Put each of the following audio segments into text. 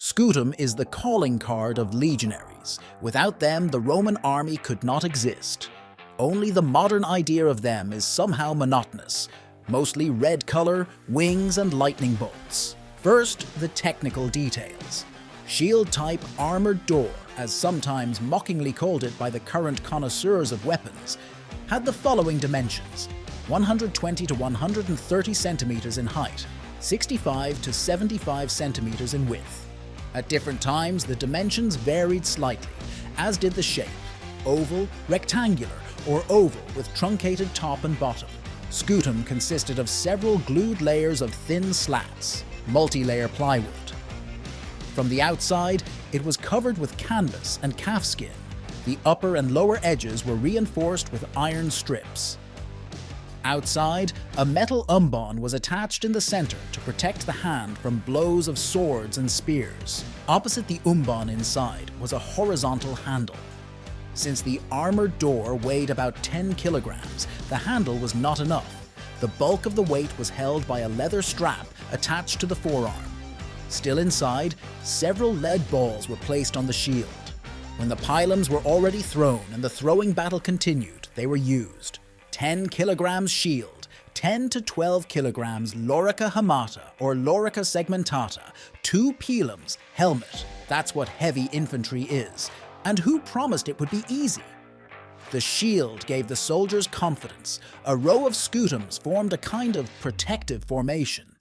Scutum is the calling card of legionaries. Without them, the Roman army could not exist. Only the modern idea of them is somehow monotonous, mostly red color, wings, and lightning bolts. First, the technical details. Shield-type armored door, as sometimes mockingly called it by the current connoisseurs of weapons, had the following dimensions: 120 to 130 centimeters in height, 65 to 75 centimeters in width. At different times, the dimensions varied slightly, as did the shape: oval, rectangular, or oval with truncated top and bottom. Scutum consisted of several glued layers of thin slats, multi-layer plywood. From the outside, it was covered with canvas and calfskin. The upper and lower edges were reinforced with iron strips. Outside, a metal umbon was attached in the center to protect the hand from blows of swords and spears. Opposite the umbon inside was a horizontal handle. Since the armored door weighed about 10 kilograms, the handle was not enough. The bulk of the weight was held by a leather strap attached to the forearm. Still inside, several lead balls were placed on the shield. When the pylons were already thrown and the throwing battle continued, they were used. 10 kilograms shield, 10 to 12 kilograms lorica hamata or lorica segmentata, 2 pilums, helmet. That's what heavy infantry is. And who promised it would be easy? The shield gave the soldiers confidence. A row of scutums formed a kind of protective formation.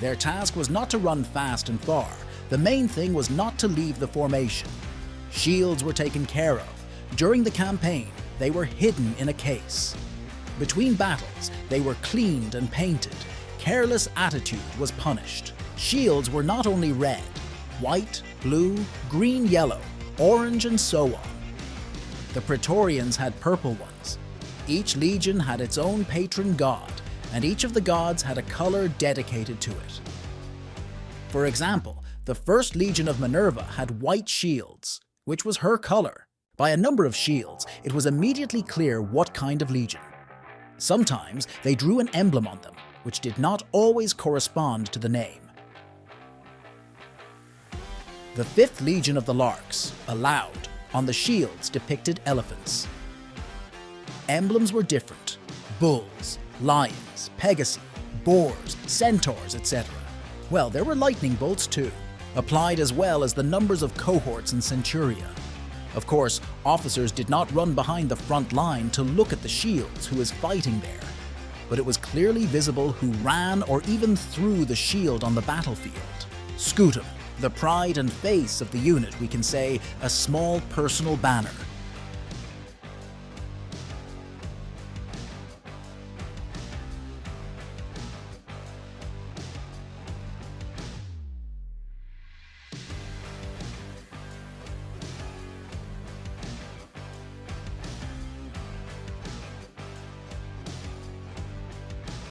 Their task was not to run fast and far. The main thing was not to leave the formation. Shields were taken care of. During the campaign, they were hidden in a case. Between battles, they were cleaned and painted. Careless attitude was punished. Shields were not only red, white, blue, green, yellow, orange, and so on. The Praetorians had purple ones. Each legion had its own patron god, and each of the gods had a color dedicated to it. For example, the first legion of Minerva had white shields, which was her color. By a number of shields, it was immediately clear what kind of legion. Sometimes they drew an emblem on them, which did not always correspond to the name. The 5th Legion of the Larks, aloud, on the shields depicted elephants. Emblems were different: bulls, lions, pegasi, boars, centaurs, etc. Well, there were lightning bolts too, applied as well as the numbers of cohorts and centuria. Of course, officers did not run behind the front line to look at the shields who was fighting there, but it was clearly visible who ran or even threw the shield on the battlefield. Scutum, the pride and face of the unit, we can say, a small personal banner,